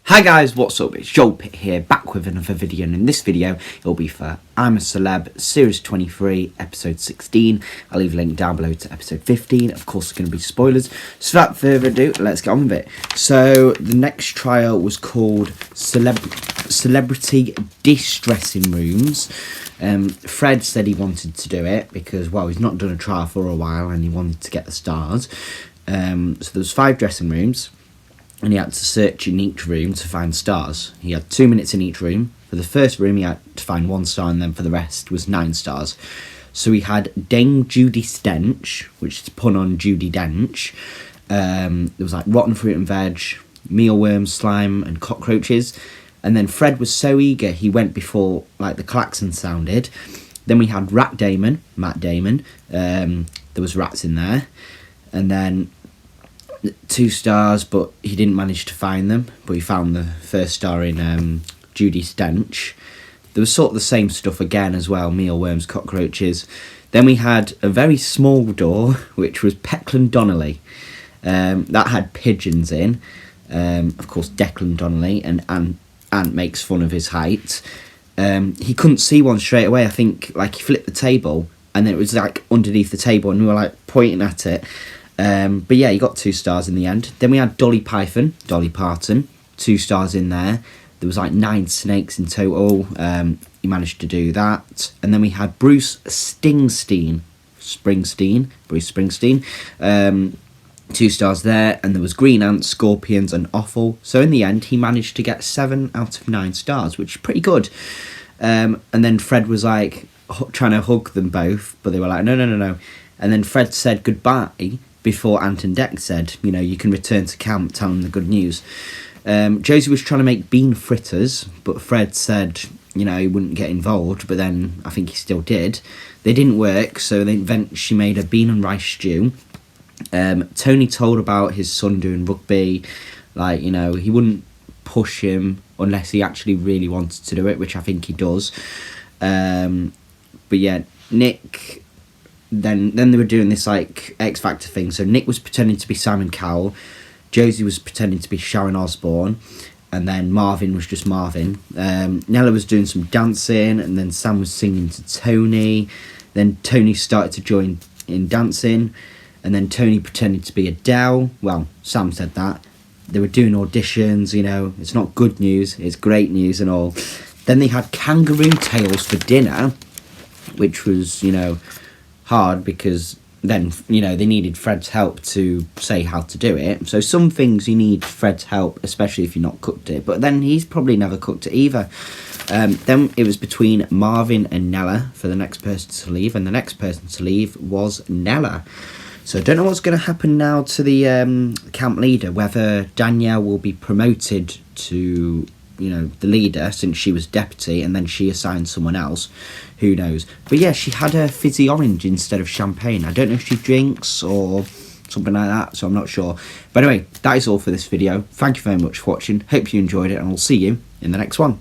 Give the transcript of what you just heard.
Hi guys, what's up? It's Joel Pitt here, back with another video, and in this video it'll be for I'm a Celeb, Series 23, Episode 16. I'll leave a link down below to Episode 15. Of course, there's going to be spoilers. So without further ado, let's get on with it. So the next trial was called Celebrity Distressing Rooms. Fred said he wanted to do it because, well, he's not done a trial for a while and he wanted to get the stars. So there was 5 dressing rooms. And he had to search in each room to find stars. He had 2 minutes in each room. For the first room, he had to find 1 star, and then for the rest was 9 stars. So we had Dame Judi Stench, which is a pun on Judi Dench. There was like rotten fruit and veg, mealworms, slime, and cockroaches. And then Fred was so eager, he went before like the klaxon sounded. Then we had Rat Damon, Matt Damon. There was rats in there. And then 2 stars, but he didn't manage to find them, but he found the first star in Judi Stench. There was sort of the same stuff again as well, mealworms, cockroaches. Then we had a very small door, which was Peckland Donnelly. That had pigeons in. Of course, Declan Donnelly, and Ant makes fun of his height. He couldn't see one straight away. I think like he flipped the table, and then it was like underneath the table, and we were like pointing at it. But yeah, he got 2 stars in the end. Then we had Dolly Parton, 2 stars in there. There was like 9 snakes in total. He managed to do that. And then we had Bruce Springsteen, 2 stars there. And there was Green Ants, Scorpions, and Offal. So in the end, he managed to get 7 out of 9 stars, which is pretty good. And then Fred was like trying to hug them both, but they were like, no. And then Fred said goodbye before Ant and Dec said, you know, you can return to camp, tell them the good news. Josie was trying to make bean fritters, but Fred said, you know, he wouldn't get involved, but then I think he still did. They didn't work, so she made a bean and rice stew. Tony told about his son doing rugby, like, you know, he wouldn't push him unless he actually really wanted to do it, which I think he does. But yeah, Nick... Then they were doing this like X Factor thing. So Nick was pretending to be Simon Cowell, Josie was pretending to be Sharon Osbourne, and then Marvin was just Marvin. Nella was doing some dancing, and then Sam was singing to Tony. Then Tony started to join in dancing, and then Tony pretended to be Adele. Well, Sam said that. They were doing auditions, you know, it's not good news, it's great news and all. Then they had kangaroo tails for dinner, which was, you know, hard because then, you know, they needed Fred's help to say how to do it. So some things you need Fred's help, especially if you've not cooked it, but then he's probably never cooked it either. Then it was between Marvin and Nella for the next person to leave, and the next person to leave was Nella. So I don't know what's going to happen now to the camp leader, whether Danielle will be promoted to, you know, the leader since she was deputy, and then she assigned someone else. Who knows? But yeah, she had a fizzy orange instead of champagne. I don't know if she drinks or something like that, so I'm not sure. But anyway, that is all for this video. Thank you very much for watching. Hope you enjoyed it, and I'll see you in the next one.